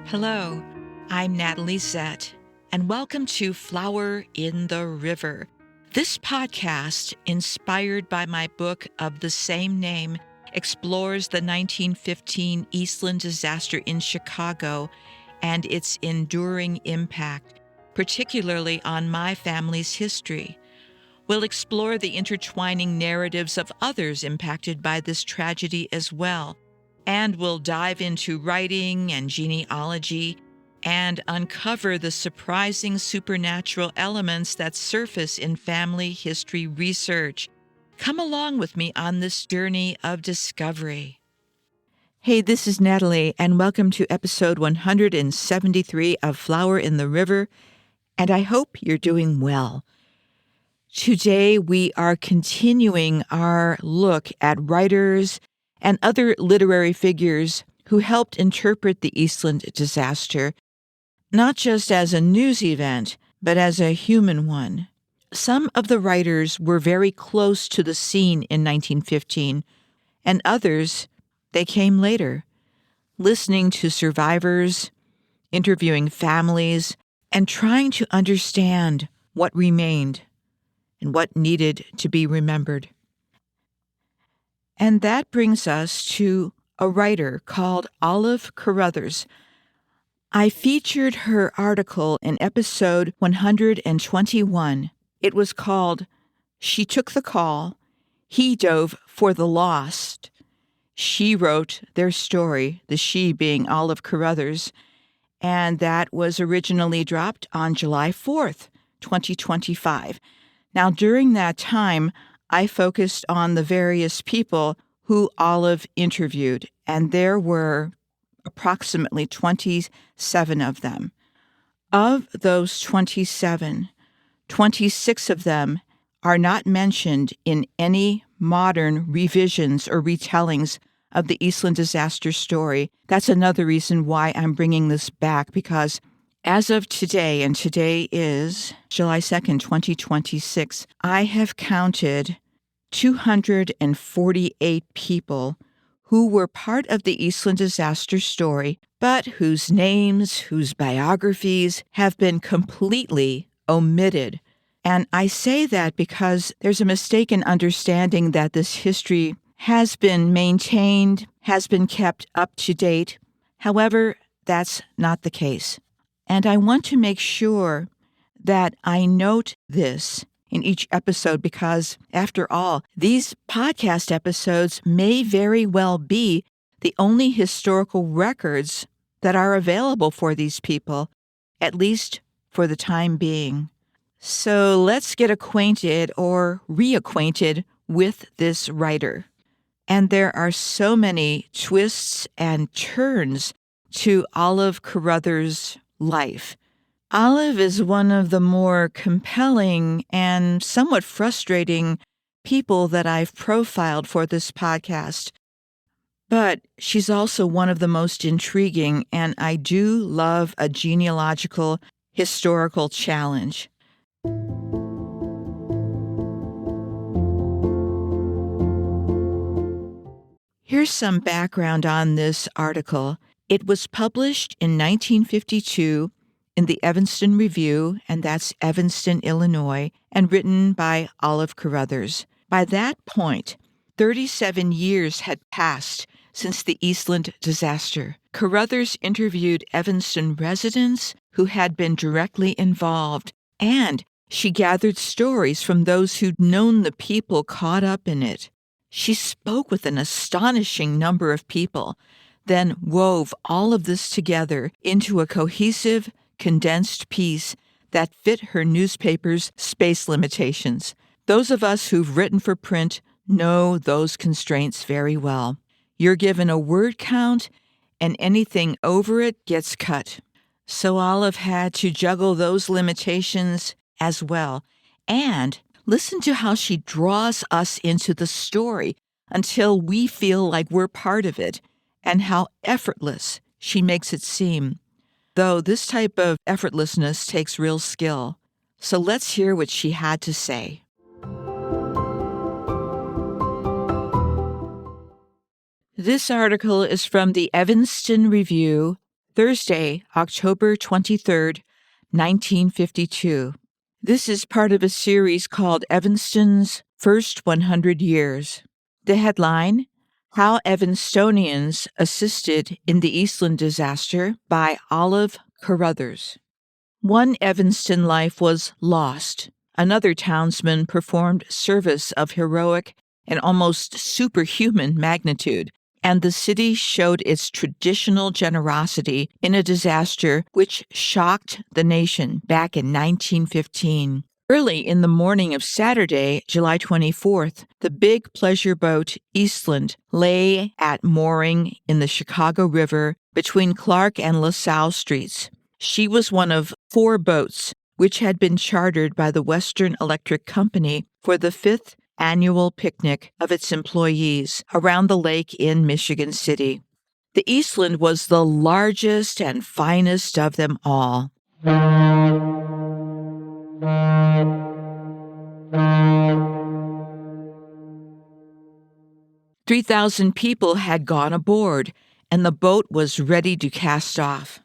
Hello, I'm Natalie Zett, and welcome to Flower in the River. This podcast, inspired by my book of the same name, explores the 1915 Eastland Disaster in Chicago and its enduring impact, particularly on my family's history. We'll explore the intertwining narratives of others impacted by this tragedy as well, and we'll dive into writing and genealogy and uncover the surprising supernatural elements that surface in family history research. Come along with me on this journey of discovery. Hey, this is Natalie, and welcome to episode 173 of Flower in the River, and I hope you're doing well. Today, we are continuing our look at writers and other literary figures who helped interpret the Eastland disaster, not just as a news event, but as a human one. Some of the writers were very close to the scene in 1915, and others, they came later, listening to survivors, interviewing families, and trying to understand what remained and what needed to be remembered. And that brings us to a writer called Olive Carruthers. I featured her article in episode 121. It was called "She Took the Call, He Dove for the Lost." She wrote their story, the she being Olive Carruthers, and that was originally dropped on July 4th, 2025. Now, during that time, I focused on the various people who Olive interviewed, and there were approximately 27 of them. Of those 27, 26 of them are not mentioned in any modern revisions or retellings of the Eastland disaster story. That's another reason why I'm bringing this back, because as of today, and today is July 2nd, 2026, I have counted 248 people who were part of the Eastland disaster story, but whose names, whose biographies have been completely omitted. And I say that because there's a mistaken understanding that this history has been maintained, has been kept up to date. However, that's not the case. And I want to make sure that I note this in each episode because, after all, these podcast episodes may very well be the only historical records that are available for these people, at least for the time being. So let's get acquainted or reacquainted with this writer. And there are so many twists and turns to Olive Carruthers' life. Olive is one of the more compelling and somewhat frustrating people that I've profiled for this podcast. But she's also one of the most intriguing, and I do love a genealogical historical challenge. Here's some background on this article. It was published in 1952 in the Evanston Review, and that's Evanston, Illinois, and written by Olive Carruthers. By that point, 37 years had passed since the Eastland disaster. Carruthers interviewed Evanston residents who had been directly involved, and she gathered stories from those who'd known the people caught up in it. She spoke with an astonishing number of people, then wove all of this together into a cohesive, condensed piece that fit her newspaper's space limitations. Those of us who've written for print know those constraints very well. You're given a word count, and anything over it gets cut. So Olive had to juggle those limitations as well. And listen to how she draws us into the story until we feel like we're part of it, and how effortless she makes it seem. Though this type of effortlessness takes real skill. So let's hear what she had to say. This article is from the Evanston Review, Thursday, October 23rd, 1952. This is part of a series called Evanston's First 100 Years. The headline, How Evanstonians Assisted in the Eastland Disaster by Olive Carruthers. One Evanston life was lost. Another townsman performed service of heroic and almost superhuman magnitude, and the city showed its traditional generosity in a disaster which shocked the nation back in 1915. Early in the morning of Saturday, July 24th, the big pleasure boat Eastland lay at mooring in the Chicago River between Clark and LaSalle Streets. She was one of 4 boats which had been chartered by the Western Electric Company for the 5th annual picnic of its employees around the lake in Michigan City. The Eastland was the largest and finest of them all. 3,000 people had gone aboard, and the boat was ready to cast off.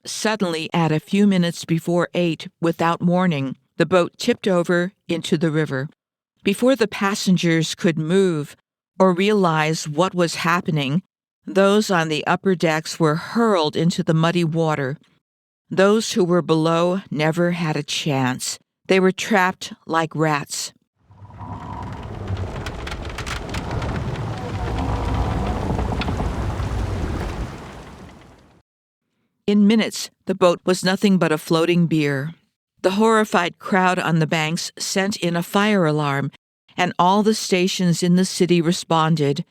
Suddenly, at a few minutes before 8, without warning, the boat tipped over into the river. Before the passengers could move or realize what was happening, those on the upper decks were hurled into the muddy water. Those who were below never had a chance. They were trapped like rats. In minutes, the boat was nothing but a floating bier. The horrified crowd on the banks sent in a fire alarm, and all the stations in the city responded.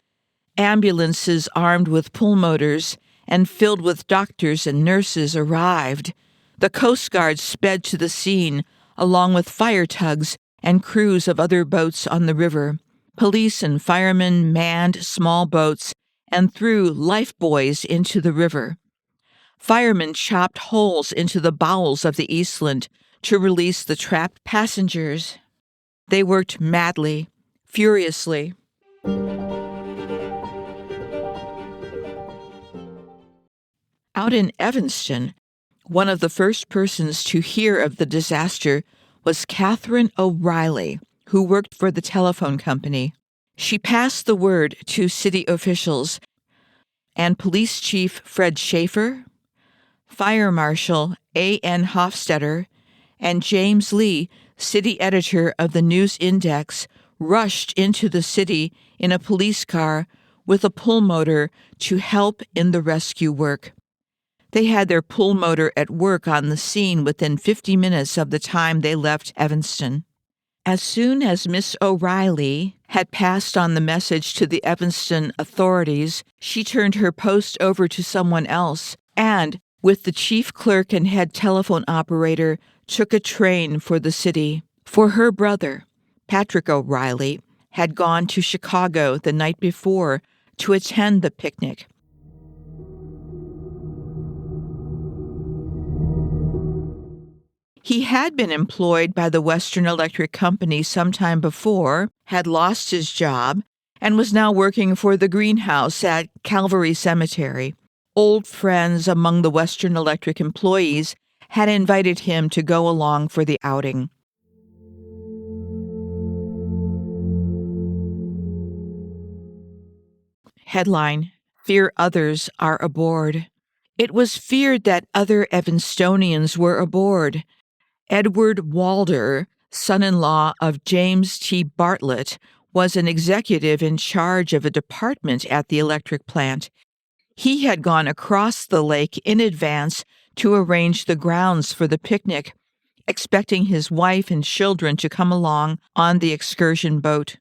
Ambulances armed with pulmotors and filled with doctors and nurses arrived. The Coast Guard sped to the scene, along with fire tugs and crews of other boats on the river. Police and firemen manned small boats and threw lifebuoys into the river. Firemen chopped holes into the bowels of the Eastland to release the trapped passengers. They worked madly, furiously. Out in Evanston, one of the first persons to hear of the disaster was Catherine O'Reilly, who worked for the telephone company. She passed the word to city officials, and Police Chief Fred Schaefer, Fire Marshal A.N. Hofstetter, and James Lee, city editor of the News Index, rushed into the city in a police car with a pulmotor to help in the rescue work. They had their pulmotor at work on the scene within 50 minutes of the time they left Evanston. As soon as Miss O'Reilly had passed on the message to the Evanston authorities, she turned her post over to someone else and, with the chief clerk and head telephone operator, took a train for the city. For her brother, Patrick O'Reilly, had gone to Chicago the night before to attend the picnic. He had been employed by the Western Electric Company some time before, had lost his job, and was now working for the greenhouse at Calvary Cemetery. Old friends among the Western Electric employees had invited him to go along for the outing. Headline, Fear Others Are Aboard. It was feared that other Evanstonians were aboard. Edward Walder, son-in-law of James T. Bartlett, was an executive in charge of a department at the electric plant. He had gone across the lake in advance to arrange the grounds for the picnic, expecting his wife and children to come along on the excursion boat.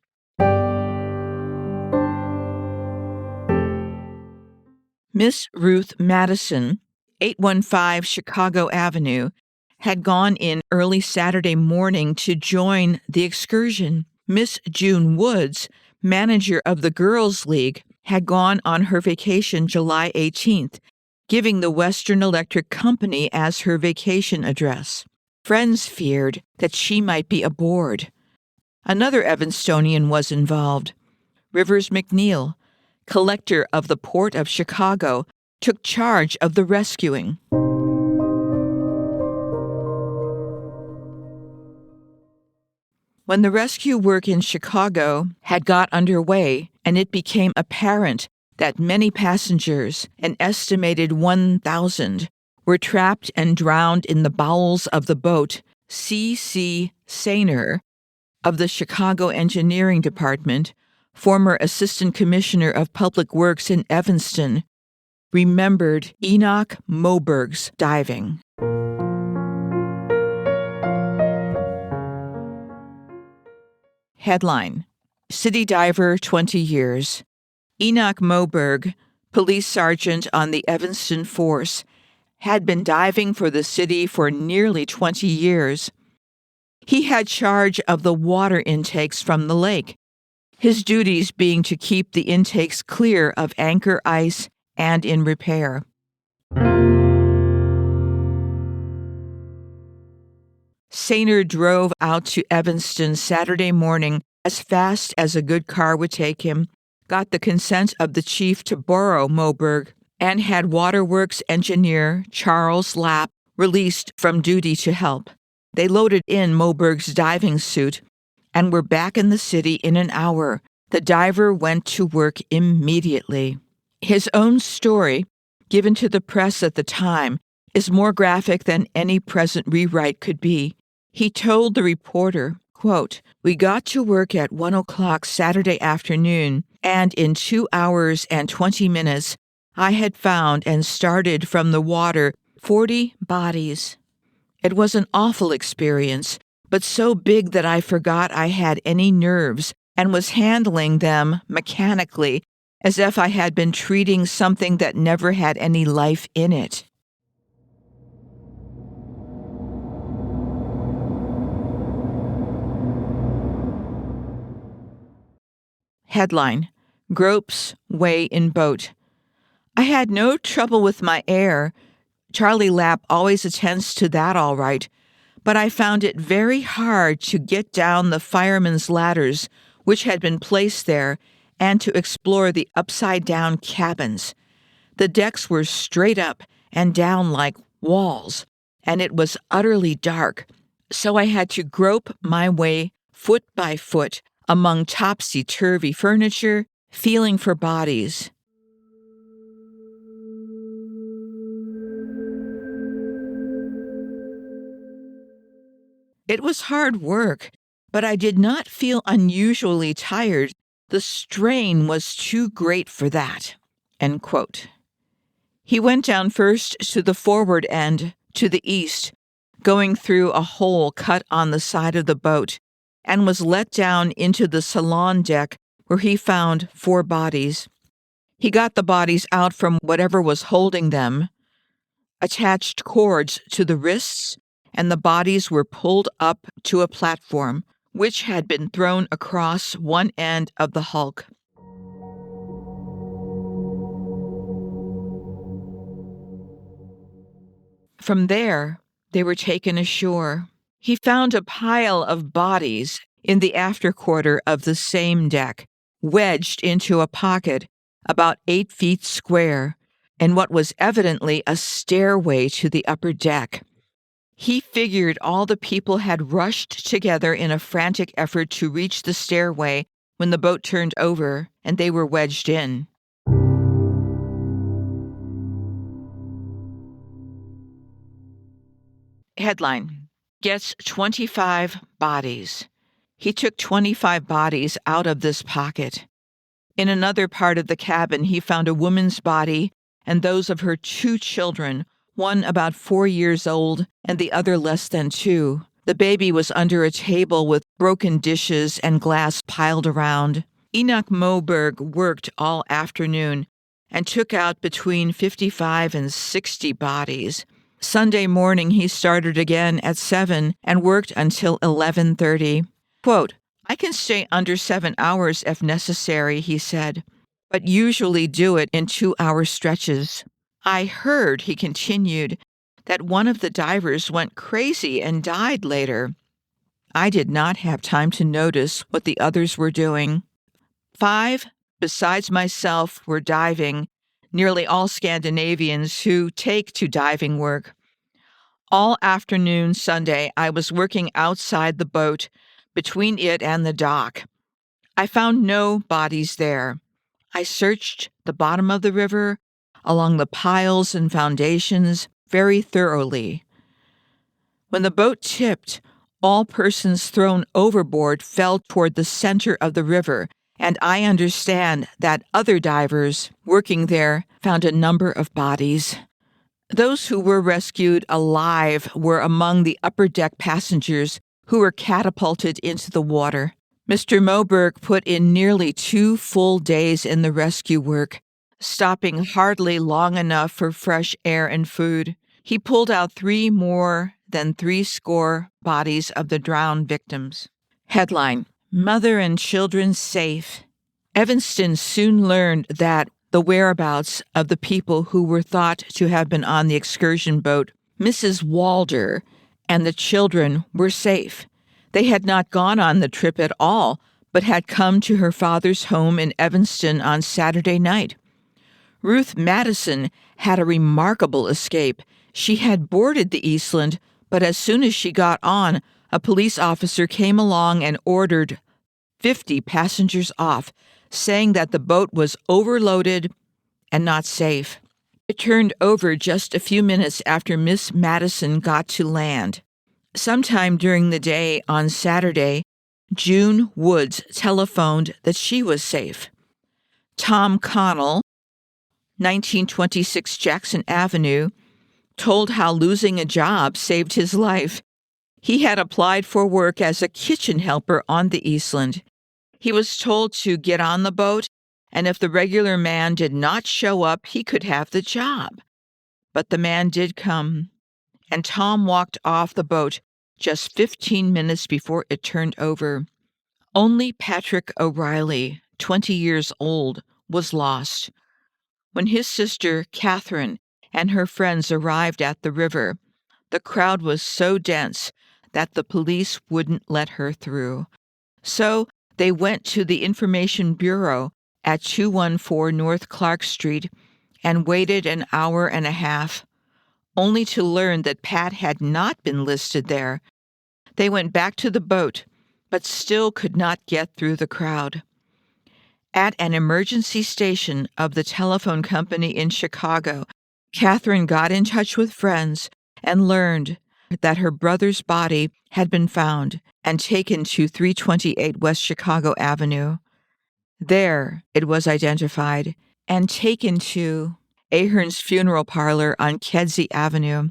Miss Ruth Madison, 815 Chicago Avenue, had gone in early Saturday morning to join the excursion. Miss June Woods, manager of the Girls' League, had gone on her vacation July 18th, giving the Western Electric Company as her vacation address. Friends feared that she might be aboard. Another Evanstonian was involved. Rivers McNeil, collector of the Port of Chicago, took charge of the rescuing. When the rescue work in Chicago had got underway and it became apparent that many passengers, an estimated 1,000, were trapped and drowned in the bowels of the boat, C.C. Sainer of the Chicago Engineering Department, former Assistant Commissioner of Public Works in Evanston, remembered Enoch Moberg's diving. Headline: City Diver 20 Years. Enoch Moberg, police sergeant on the Evanston force, had been diving for the city for nearly 20 years. He had charge of the water intakes from the lake, his duties being to keep the intakes clear of anchor ice and in repair. Sainer drove out to Evanston Saturday morning as fast as a good car would take him, got the consent of the chief to borrow Moberg, and had waterworks engineer Charles Lapp released from duty to help. They loaded in Moberg's diving suit and were back in the city in an hour. The diver went to work immediately. His own story, given to the press at the time, is more graphic than any present rewrite could be. He told the reporter, quote, "We got to work at 1 o'clock Saturday afternoon, and in 2 hours and 20 minutes, I had found and started from the water 40 bodies. It was an awful experience, but so big that I forgot I had any nerves and was handling them mechanically as if I had been treating something that never had any life in it." Headline: Gropes Way in Boat. I had no trouble with my air. Charlie Lapp always attends to that all right, but I found it very hard to get down the firemen's ladders which had been placed there and to explore the upside-down cabins. The decks were straight up and down like walls, and it was utterly dark, so I had to grope my way foot by foot among topsy-turvy furniture, feeling for bodies. It was hard work, but I did not feel unusually tired. The strain was too great for that. End quote. He went down first to the forward end, to the east, going through a hole cut on the side of the boat, and was let down into the salon deck where he found 4 bodies. He got the bodies out from whatever was holding them, attached cords to the wrists, and the bodies were pulled up to a platform, which had been thrown across one end of the hulk. From there, they were taken ashore. He found a pile of bodies in the afterquarter of the same deck, wedged into a pocket about 8 feet square, and what was evidently a stairway to the upper deck. He figured all the people had rushed together in a frantic effort to reach the stairway when the boat turned over and they were wedged in. Headline: Gets 25 bodies. He took 25 bodies out of this pocket. In another part of the cabin, he found a woman's body and those of her 2 children, one about 4 years old and the other less than 2. The baby was under a table with broken dishes and glass piled around. Enoch Moberg worked all afternoon and took out between 55 and 60 bodies. Sunday morning, he started again at 7 and worked until 11:30. Quote, "I can stay under 7 hours if necessary," he said, "but usually do it in 2-hour stretches. I heard," he continued, "that one of the divers went crazy and died later. I did not have time to notice what the others were doing." 5, besides myself, were diving, nearly all Scandinavians who take to diving work. All afternoon Sunday, I was working outside the boat, between it and the dock. I found no bodies there. I searched the bottom of the river, along the piles and foundations, very thoroughly. When the boat tipped, all persons thrown overboard fell toward the center of the river, and I understand that other divers working there found a number of bodies. Those who were rescued alive were among the upper deck passengers who were catapulted into the water. Mr. Moberg put in nearly 2 full days in the rescue work, stopping hardly long enough for fresh air and food. He pulled out 3 more than 70 bodies of the drowned victims. Headline: Mother and Children Safe. Evanston soon learned that the whereabouts of the people who were thought to have been on the excursion boat, Mrs. Walder, and the children were safe. They had not gone on the trip at all, but had come to her father's home in Evanston on Saturday night. Ruth Madison had a remarkable escape. She had boarded the Eastland, but as soon as she got on, a police officer came along and ordered 50 passengers off, saying that the boat was overloaded and not safe. It turned over just a few minutes after Miss Madison got to land. Sometime during the day on Saturday, June Woods telephoned that she was safe. Tom Connell, 1926 Jackson Avenue, told how losing a job saved his life. He had applied for work as a kitchen helper on the Eastland. He was told to get on the boat, and if the regular man did not show up, he could have the job. But the man did come, and Tom walked off the boat just 15 minutes before it turned over. Only Patrick O'Reilly, 20 years old, was lost. When his sister, Catherine, and her friends arrived at the river, the crowd was so dense that the police wouldn't let her through. So they went to the Information Bureau at 214 North Clark Street and waited an hour and a half, only to learn that Pat had not been listed there. They went back to the boat, but still could not get through the crowd. At an emergency station of the telephone company in Chicago, Catherine got in touch with friends and learned that her brother's body had been found and taken to 328 West Chicago Avenue. There it was identified and taken to Ahern's funeral parlor on Kedzie Avenue.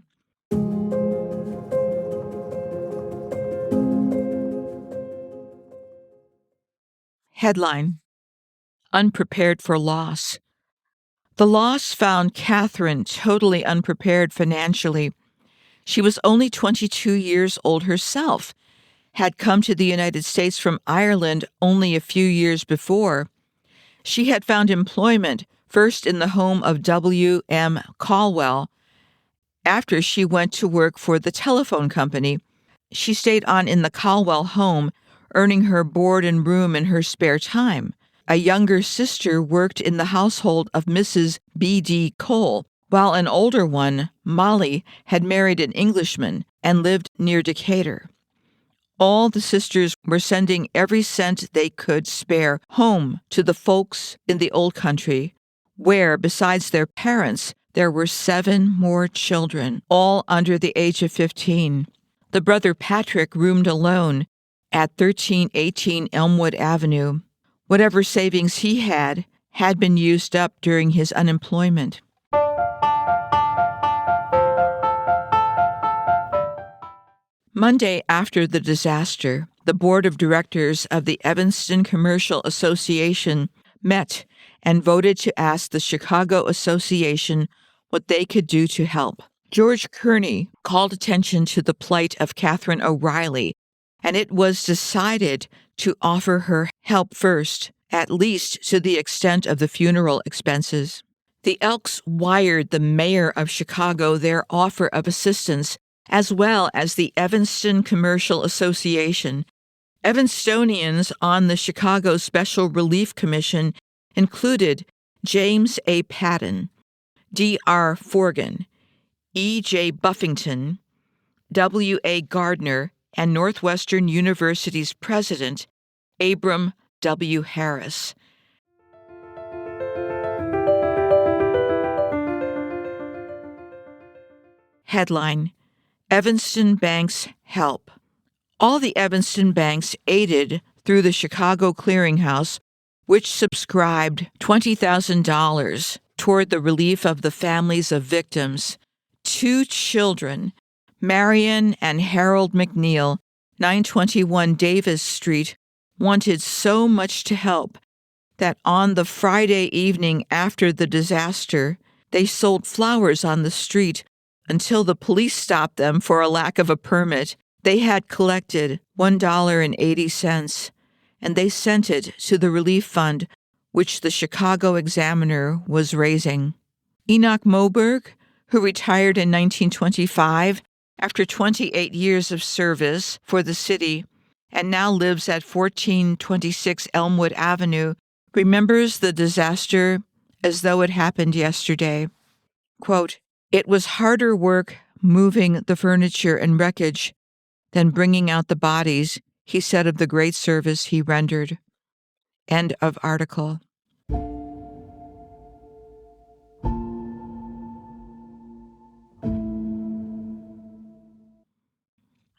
Headline: Unprepared for loss. The loss found Catherine totally unprepared financially. She was only 22 years old herself, had come to the United States from Ireland only a few years before. She had found employment first in the home of W. M. Caldwell. After she went to work for the telephone company, she stayed on in the Caldwell home, earning her board and room in her spare time. A younger sister worked in the household of Mrs. B. D. Cole, while an older one, Molly, had married an Englishman and lived near Decatur. All the sisters were sending every cent they could spare home to the folks in the old country, where, besides their parents, there were 7 more children, all under the age of 15. The brother Patrick roomed alone at 1318 Elmwood Avenue. Whatever savings he had been used up during his unemployment. Monday after the disaster, the board of directors of the Evanston Commercial Association met and voted to ask the Chicago Association what they could do to help. George Kearney called attention to the plight of Catherine O'Reilly, and it was decided to offer her help first, at least to the extent of the funeral expenses. The Elks wired the mayor of Chicago their offer of assistance, as well as the Evanston Commercial Association. Evanstonians on the Chicago Special Relief Commission included James A. Patton, D.R. Forgan, E.J. Buffington, W.A. Gardner, and Northwestern University's president, Abram W. Harris. Headline: Evanston Banks Help. All the Evanston banks aided through the Chicago Clearinghouse, which subscribed $20,000 toward the relief of the families of victims. 2 children, Marion and Harold McNeil, 921 Davis Street, wanted so much to help that on the Friday evening after the disaster, they sold flowers on the street until the police stopped them for a lack of a permit. They had collected $1.80, and they sent it to the relief fund, which the Chicago Examiner was raising. Enoch Moberg, who retired in 1925 after 28 years of service for the city and now lives at 1426 Elmwood Avenue, remembers the disaster as though it happened yesterday. Quote, "It was harder work moving the furniture and wreckage than bringing out the bodies," he said of the great service he rendered. End of article.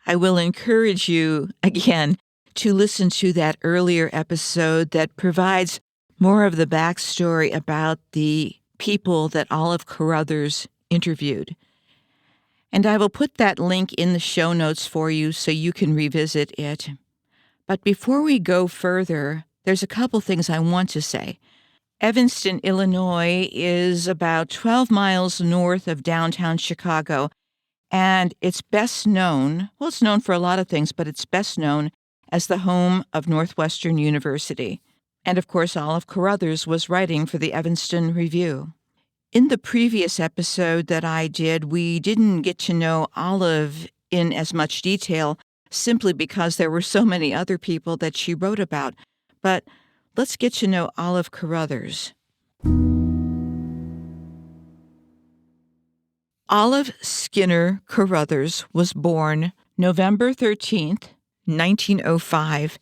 I will encourage you, again, to listen to that earlier episode that provides more of the backstory about the people that Olive Carruthers interviewed. And I will put that link in the show notes for you so you can revisit it. But before we go further, there's a couple things I want to say. Evanston, Illinois is about 12 miles north of downtown Chicago, and it's best known, well, it's known for a lot of things, but it's best known as the home of Northwestern University. And of course, Olive Carruthers was writing for the Evanston Review. In the previous episode that I did, we didn't get to know Olive in as much detail simply because there were so many other people that she wrote about. But let's get to know Olive Carruthers. Olive Skinner Carruthers was born November 13th, 1905,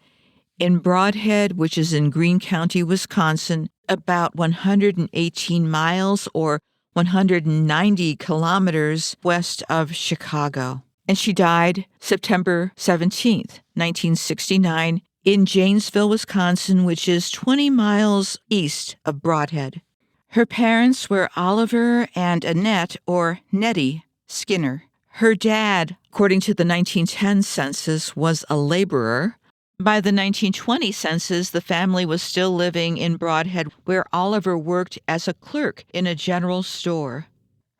in Brodhead, which is in Greene County, Wisconsin, about 118 miles or 190 kilometers west of Chicago. And she died September 17th, 1969, in Janesville, Wisconsin, which is 20 miles east of Brodhead. Her parents were Oliver and Annette, or Nettie, Skinner. Her dad, according to the 1910 census, was a laborer. By the 1920 census, the family was still living in Brodhead, where Oliver worked as a clerk in a general store.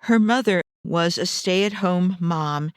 Her mother was a stay-at-home mom,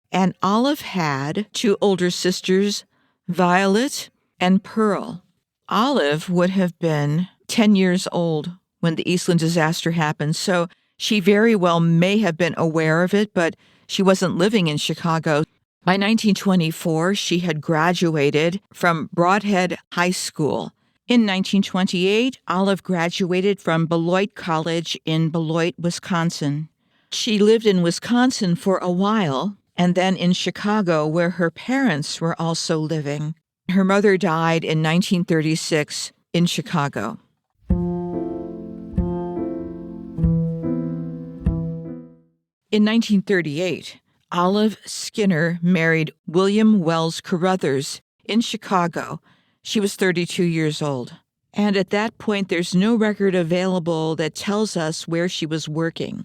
and Olive had 2 older sisters, Violet and Pearl. Olive would have been 10 years old when the Eastland Disaster happened, so she very well may have been aware of it, but she wasn't living in Chicago. By 1924, she had graduated from Brodhead High School. In 1928, Olive graduated from Beloit College in Beloit, Wisconsin. She lived in Wisconsin for a while, and then in Chicago, where her parents were also living. Her mother died in 1936 in Chicago. In 1938, Olive Skinner married William Wells Carruthers in Chicago. She was 32 years old. And at that point, there's no record available that tells us where she was working.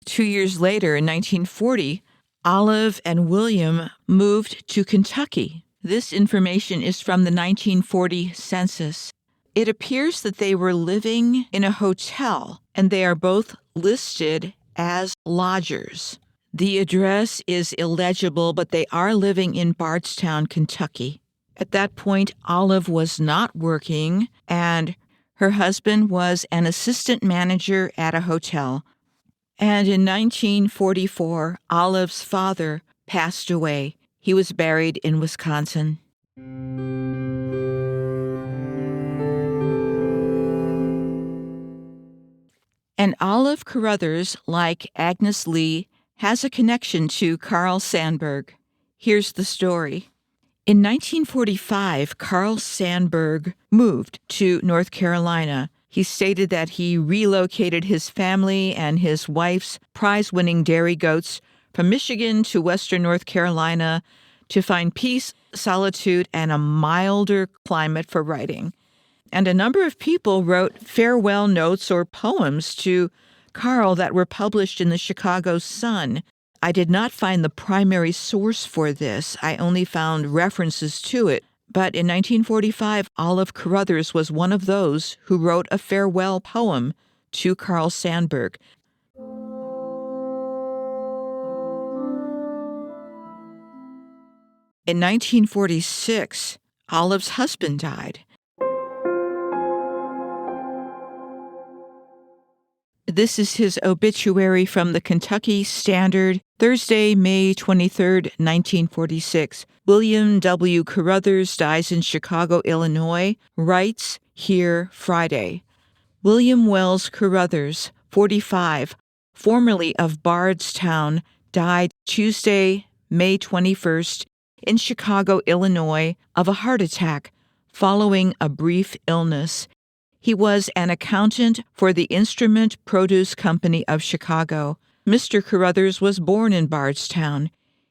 2 years later, in 1940, Olive and William moved to Kentucky. This information is from the 1940 census. It appears that they were living in a hotel, and they are both listed as lodgers. The address is illegible, but they are living in Bardstown, Kentucky. At that point, Olive was not working, and her husband was an assistant manager at a hotel. And in 1944, Olive's father passed away. He was buried in Wisconsin. And Olive Carruthers, like Agnes Lee, has a connection to Carl Sandburg. Here's the story. In 1945, Carl Sandburg moved to North Carolina. He stated that he relocated his family and his wife's prize-winning dairy goats from Michigan to western North Carolina to find peace, solitude, and a milder climate for writing. And a number of people wrote farewell notes or poems to Carl that were published in the Chicago Sun. I did not find the primary source for this. I only found references to it. But in 1945, Olive Carruthers was one of those who wrote a farewell poem to Carl Sandburg. In 1946, Olive's husband died. This is his obituary from the Kentucky Standard, Thursday, May 23, 1946. William W. Carruthers dies in Chicago, Illinois. Writes here Friday. William Wells Carruthers, 45, formerly of Bardstown, died Tuesday, May 21st, in Chicago, Illinois, of a heart attack following a brief illness. He was an accountant for the Instrument Produce Company of Chicago. Mr. Carruthers was born in Bardstown.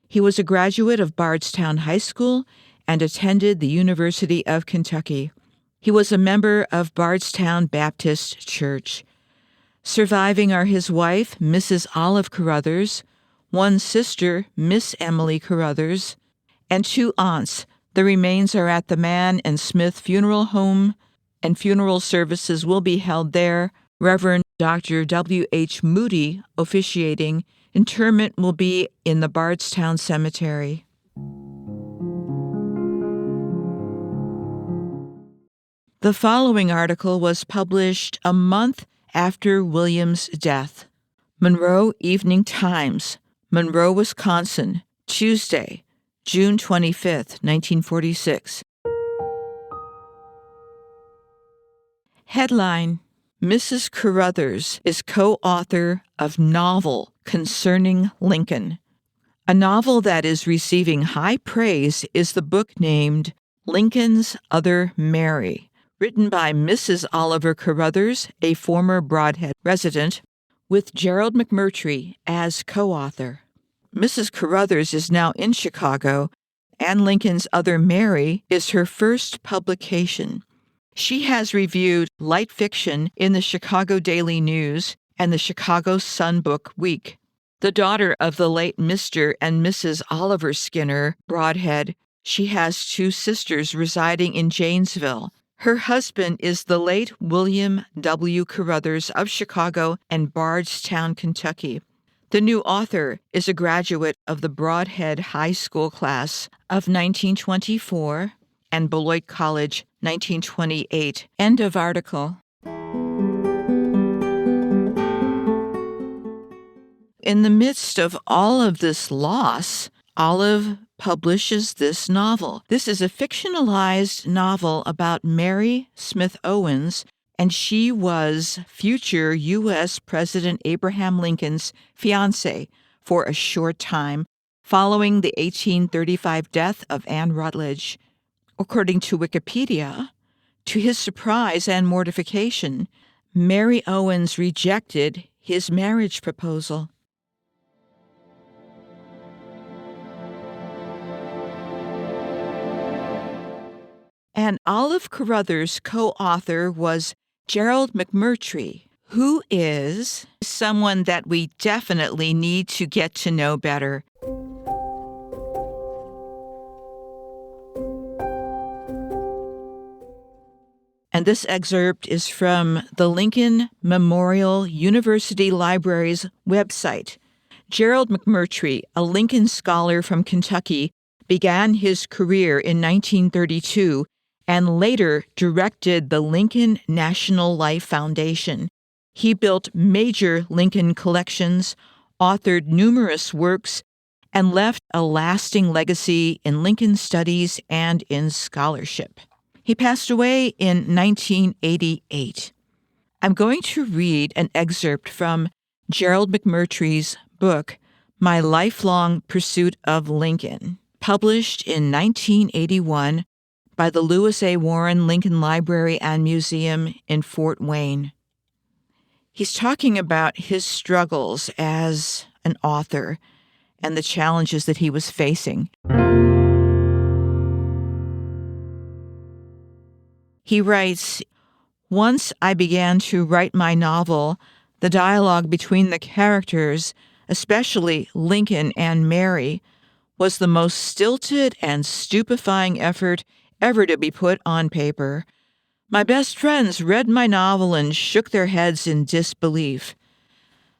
He was a graduate of Bardstown High School and attended the University of Kentucky. He was a member of Bardstown Baptist Church. Surviving are his wife, Mrs. Olive Carruthers, one sister, Miss Emily Carruthers, and two aunts. The remains are at the Mann and Smith Funeral Home, and funeral services will be held there. Reverend Dr. W. H. Moody officiating. Interment will be in the Bardstown Cemetery. The following article was published a month after William's death. Monroe Evening Times, Monroe, Wisconsin, Tuesday, June 25th, 1946. Headline: Mrs. Carruthers is co-author of novel concerning Lincoln. A novel that is receiving high praise is the book named Lincoln's Other Mary, written by Mrs. Oliver Carruthers, a former Brodhead resident, with Gerald McMurtry as co-author. Mrs. Carruthers is now in Chicago, and Lincoln's Other Mary is her first publication. She has reviewed light fiction in the Chicago Daily News and the Chicago Sun Book Week. The daughter of the late Mr. and Mrs. Oliver Skinner, Brodhead, she has two sisters residing in Janesville. Her husband is the late William W. Carruthers of Chicago and Bardstown, Kentucky. The new author is a graduate of the Brodhead High School class of 1924 and Beloit College, 1928. End of article. In the midst of all of this loss, Olive publishes this novel. This is a fictionalized novel about Mary Smith Owens, and she was future U.S. President Abraham Lincoln's fiancée for a short time, following the 1835 death of Anne Rutledge. According to Wikipedia, to his surprise and mortification, Mary Owens rejected his marriage proposal. And Olive Carruthers' co-author was Gerald McMurtry, who is someone that we definitely need to get to know better. And this excerpt is from the Lincoln Memorial University Library's website. Gerald McMurtry, a Lincoln scholar from Kentucky, began his career in 1932 and later directed the Lincoln National Life Foundation. He built major Lincoln collections, authored numerous works, and left a lasting legacy in Lincoln studies and in scholarship. He passed away in 1988. I'm going to read an excerpt from Gerald McMurtry's book, My Lifelong Pursuit of Lincoln, published in 1981 by the Lewis A. Warren Lincoln Library and Museum in Fort Wayne. He's talking about his struggles as an author and the challenges that he was facing. He writes, "Once I began to write my novel, the dialogue between the characters, especially Lincoln and Mary, was the most stilted and stupefying effort ever to be put on paper. My best friends read my novel and shook their heads in disbelief.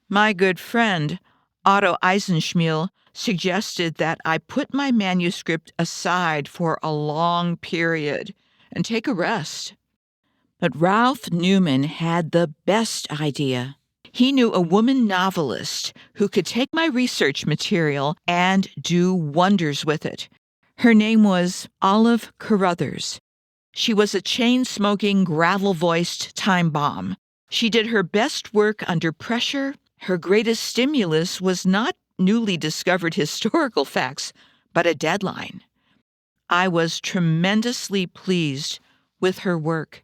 My good friend, Otto Eisenschmiel, suggested that I put my manuscript aside for a long period and take a rest. But Ralph Newman had the best idea. He knew a woman novelist who could take my research material and do wonders with it. Her name was Olive Carruthers. She was a chain-smoking, gravel-voiced time bomb. She did her best work under pressure. Her greatest stimulus was not newly discovered historical facts, but a deadline. I was tremendously pleased with her work.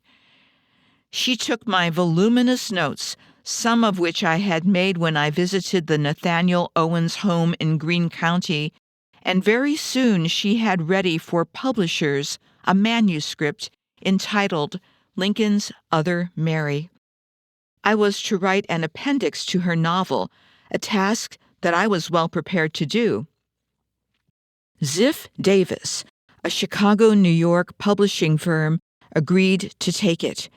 She took my voluminous notes, some of which I had made when I visited the Nathaniel Owens home in Greene County, and very soon she had ready for publishers a manuscript entitled Lincoln's Other Mary. I was to write an appendix to her novel, a task that I was well prepared to do. Ziff Davis, a Chicago, New York publishing firm, agreed to take it,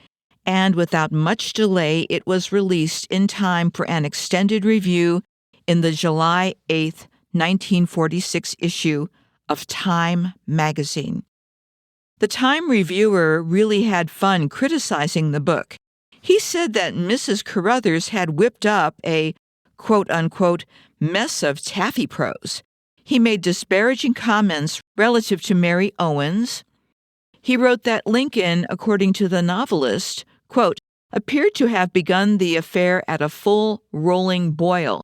and without much delay it was released in time for an extended review in the July 8, 1946 issue of Time magazine. The Time reviewer really had fun criticizing the book. He said that Mrs. Carruthers had whipped up a quote-unquote mess of taffy prose. He made disparaging comments relative to Mary Owens. He wrote that Lincoln, according to the novelist, quote, appeared to have begun the affair at a full rolling boil,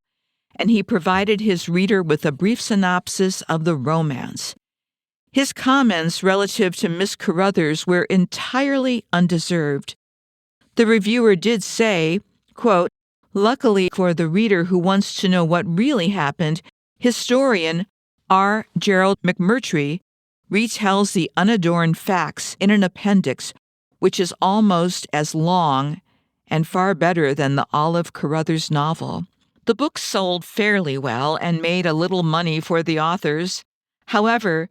and he provided his reader with a brief synopsis of the romance. His comments relative to Miss Carruthers were entirely undeserved. The reviewer did say, quote, luckily for the reader who wants to know what really happened, historian R. Gerald McMurtry retells the unadorned facts in an appendix which is almost as long and far better than the Olive Carruthers novel. The book sold fairly well and made a little money for the authors. However,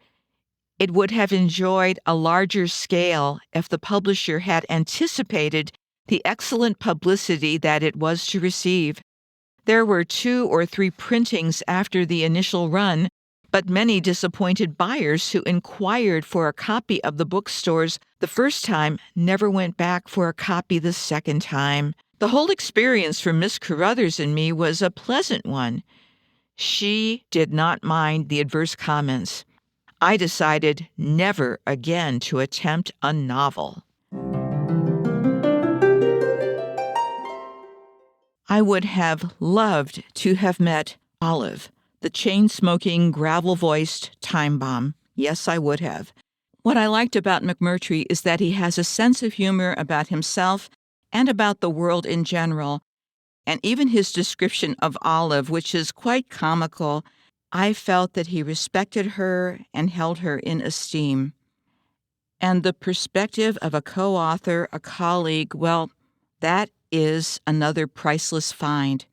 it would have enjoyed a larger scale if the publisher had anticipated the excellent publicity that it was to receive. There were 2 or 3 printings after the initial run, but many disappointed buyers who inquired for a copy of the bookstores the first time never went back for a copy the second time. The whole experience for Miss Carruthers and me was a pleasant one. She did not mind the adverse comments. I decided never again to attempt a novel. I would have loved to have met Olive, the chain-smoking, gravel-voiced time bomb. Yes, I would have. What I liked about McMurtry is that he has a sense of humor about himself and about the world in general, and even his description of Olive, which is quite comical. I felt that he respected her and held her in esteem. And the perspective of a co-author, a colleague, well, that is another priceless find.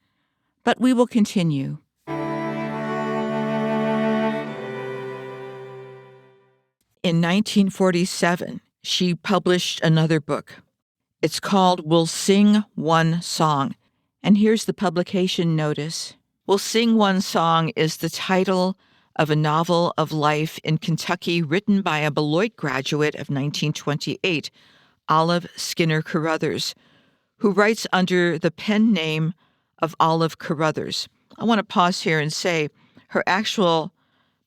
But we will continue. In 1947, she published another book. It's called We'll Sing One Song. And here's the publication notice. We'll Sing One Song is the title of a novel of life in Kentucky written by a Beloit graduate of 1928, Olive Skinner Carruthers, who writes under the pen name of Olive Carruthers. I want to pause here and say Her actual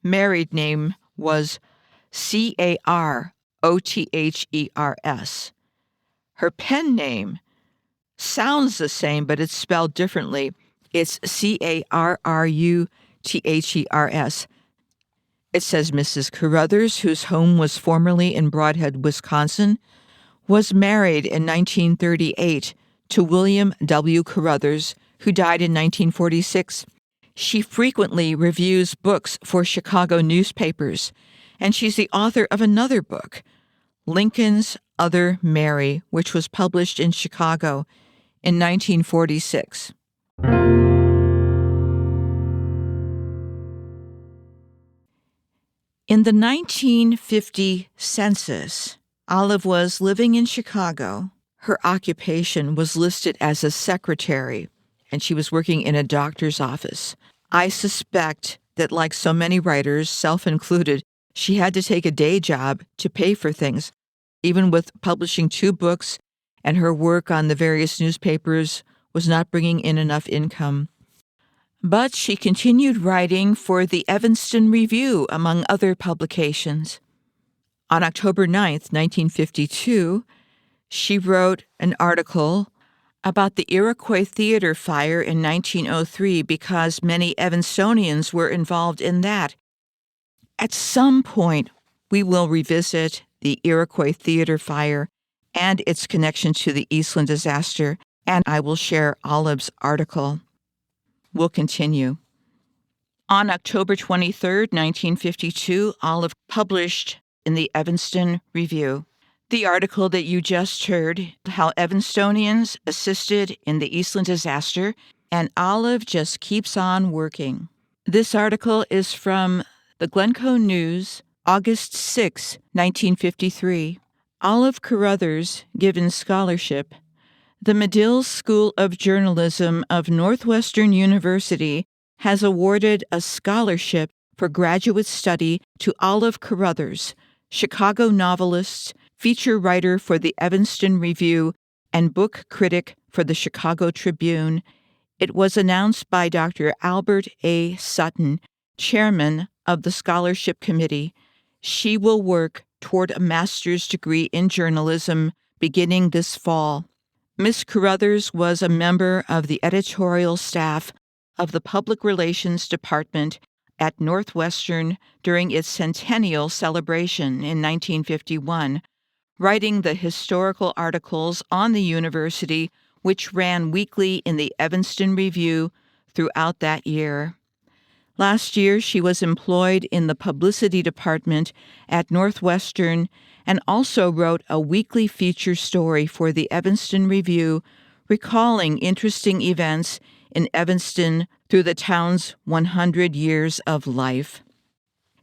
married name was Carrothers. Her pen name sounds the same, but it's spelled differently. It's Carruthers. It says Mrs. Carruthers, whose home was formerly in Broadhead, Wisconsin, was married in 1938 to William W. Carruthers, who died in 1946. She frequently reviews books for Chicago newspapers, and she's the author of another book, Lincoln's Other Mary, which was published in Chicago in 1946. In the 1950 census, Olive was living in Chicago. Her occupation was listed as a secretary, and she was working in a doctor's office. I suspect that, like so many writers, self-included, she had to take a day job to pay for things. Even with publishing 2 books and her work on the various newspapers was not bringing in enough income. But she continued writing for the Evanston Review, among other publications. On October 9th, 1952, she wrote an article about the Iroquois Theater fire in 1903 because many Evanstonians were involved in that. At some point, we will revisit the Iroquois Theater fire and its connection to the Eastland Disaster, and I will share Olive's article. We'll continue. On October 23, 1952, Olive published in the Evanston Review the article that you just heard, How Evanstonians Assisted in the Eastland Disaster, and Olive just keeps on working. This article is from the Glencoe News, August 6, 1953. Olive Carruthers given scholarship. The Medill School of Journalism of Northwestern University has awarded a scholarship for graduate study to Olive Carruthers, Chicago novelist, feature writer for the Evanston Review, and book critic for the Chicago Tribune. It was announced by Dr. Albert A. Sutton, chairman of the scholarship committee. She will work toward a master's degree in journalism beginning this fall. Miss Carruthers was a member of the editorial staff of the Public Relations Department at Northwestern during its centennial celebration in 1951, writing the historical articles on the university, which ran weekly in the Evanston Review throughout that year. Last year, she was employed in the publicity department at Northwestern and also wrote a weekly feature story for the Evanston Review, recalling interesting events in Evanston through the town's 100 years of life.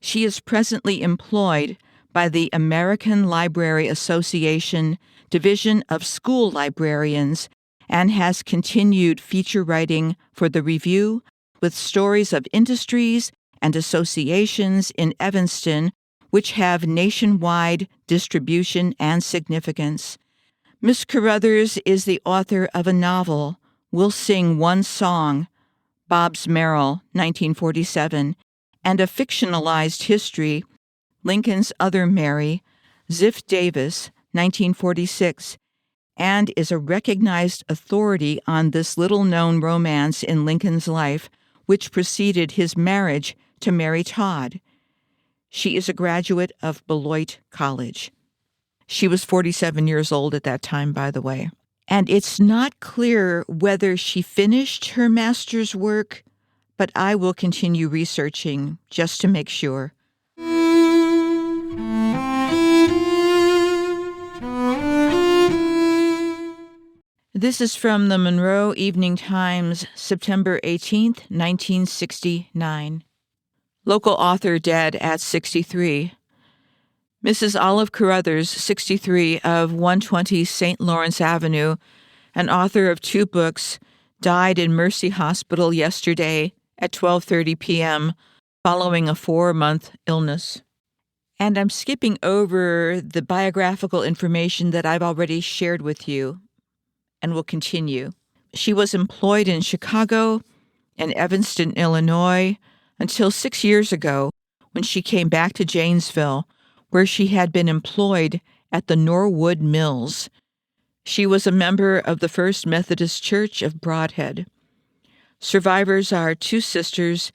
She is presently employed by the American Library Association Division of School Librarians and has continued feature writing for the Review with stories of industries and associations in Evanston which have nationwide distribution and significance. Miss Carruthers is the author of a novel, We'll Sing One Song, Bob's Merrill, 1947, and a fictionalized history, Lincoln's Other Mary, Ziff Davis, 1946, and is a recognized authority on this little-known romance in Lincoln's life, which preceded his marriage to Mary Todd. She is a graduate of Beloit College. She was 47 years old at that time, by the way. And it's not clear whether she finished her master's work, but I will continue researching just to make sure. This is from the Monroe Evening Times, September 18th, 1969. Local author dead at 63. Mrs. Olive Carruthers, 63, of 120 St. Lawrence Avenue, an author of 2 books, died in Mercy Hospital yesterday at 12:30 p.m. following a 4-month illness. And I'm skipping over the biographical information that I've already shared with you and will continue. She was employed in Chicago and Evanston, Illinois, until 6 years ago when she came back to Janesville, where she had been employed at the Norwood Mills. She was a member of the First Methodist Church of Brodhead. Survivors are two sisters,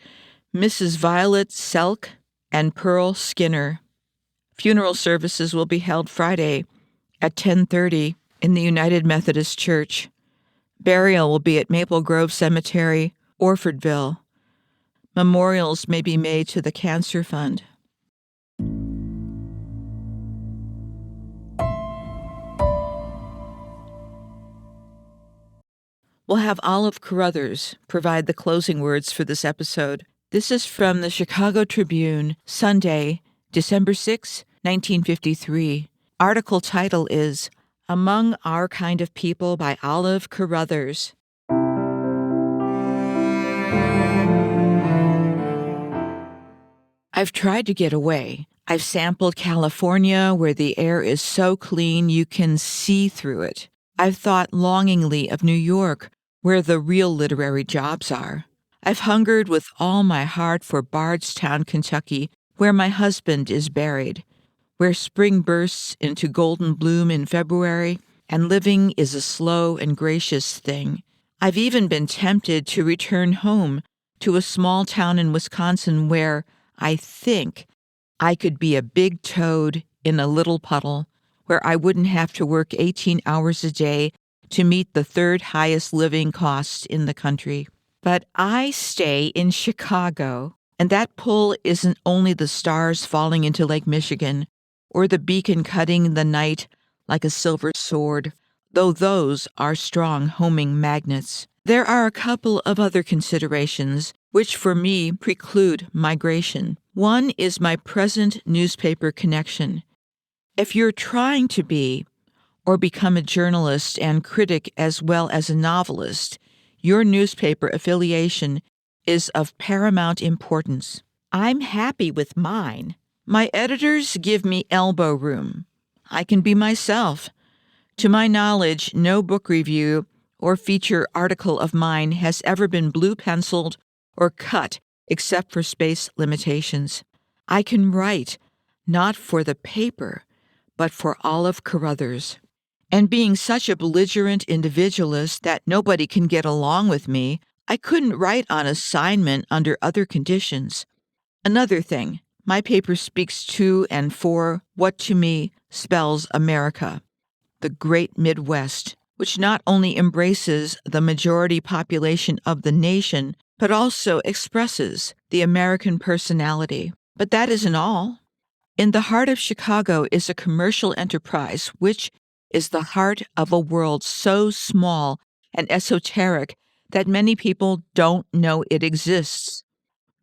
Mrs. Violet Selk and Pearl Skinner. Funeral services will be held Friday at 10:30 in the United Methodist Church. Burial will be at Maple Grove Cemetery, Orfordville. Memorials may be made to the Cancer Fund. We'll have Olive Carruthers provide the closing words for this episode. This is from the Chicago Tribune, Sunday, December 6, 1953. Article title is Among Our Kind of People by Olive Carruthers. I've tried to get away. I've sampled California, where the air is so clean you can see through it. I've thought longingly of New York, where the real literary jobs are. I've hungered with all my heart for Bardstown, Kentucky, where my husband is buried, where spring bursts into golden bloom in February, and living is a slow and gracious thing. I've even been tempted to return home to a small town in Wisconsin where I think I could be a big toad in a little puddle, where I wouldn't have to work 18 hours a day to meet the third highest living cost in the country. But I stay in Chicago, and that pull isn't only the stars falling into Lake Michigan or the beacon cutting the night like a silver sword, though those are strong homing magnets. There are a couple of other considerations which for me preclude migration. One is my present newspaper connection. If you're trying to be or become a journalist and critic as well as a novelist, your newspaper affiliation is of paramount importance. I'm happy with mine. My editors give me elbow room. I can be myself. To my knowledge, no book review or feature article of mine has ever been blue-penciled or cut except for space limitations. I can write, not for the paper, but for Olive Carruthers. And being such a belligerent individualist that nobody can get along with me, I couldn't write on assignment under other conditions. Another thing, my paper speaks to and for what to me spells America, the great Midwest, which not only embraces the majority population of the nation, but also expresses the American personality. But that isn't all. In the heart of Chicago is a commercial enterprise which is the heart of a world so small and esoteric that many people don't know it exists.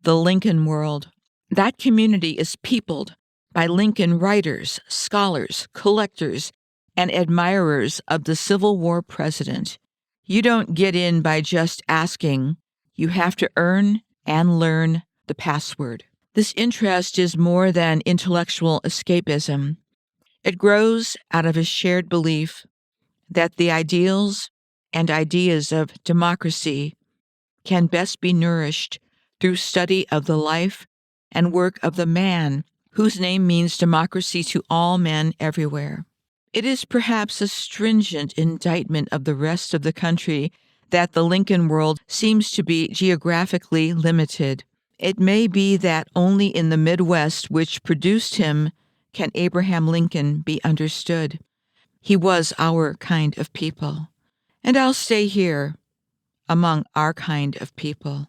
The Lincoln world. That community is peopled by Lincoln writers, scholars, collectors, and admirers of the Civil War president. You don't get in by just asking. You have to earn and learn the password. This interest is more than intellectual escapism. It grows out of a shared belief that the ideals and ideas of democracy can best be nourished through study of the life and work of the man whose name means democracy to all men everywhere. It is perhaps a stringent indictment of the rest of the country that the Lincoln world seems to be geographically limited. It may be that only in the Midwest, which produced him, can Abraham Lincoln be understood. He was our kind of people. And I'll stay here, among our kind of people.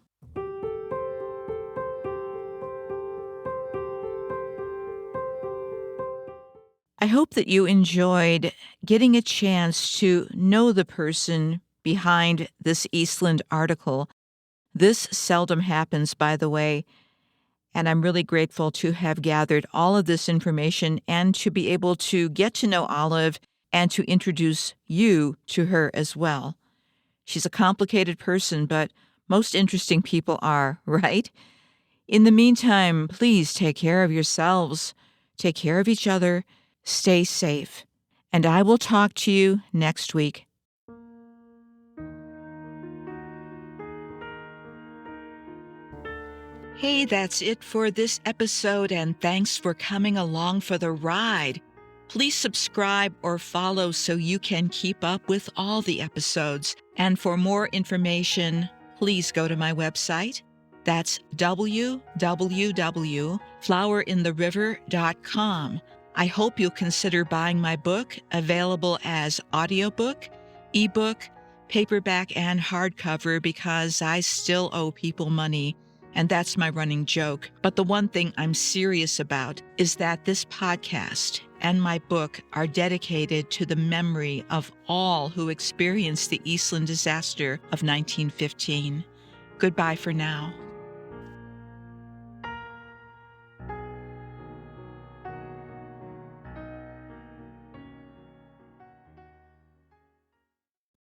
I hope that you enjoyed getting a chance to know the person behind this Eastland article. This seldom happens, by the way, and I'm really grateful to have gathered all of this information and to be able to get to know Olive and to introduce you to her as well. She's a complicated person, but most interesting people are, right? In the meantime, please take care of yourselves, take care of each other, stay safe, and I will talk to you next week. Hey, that's it for this episode, and thanks for coming along for the ride. Please subscribe or follow so you can keep up with all the episodes. And for more information, please go to my website. That's www.flowerintheriver.com. I hope you'll consider buying my book, available as audiobook, ebook, paperback, and hardcover, because I still owe people money. And that's my running joke. But the one thing I'm serious about is that this podcast and my book are dedicated to the memory of all who experienced the Eastland Disaster of 1915. Goodbye for now.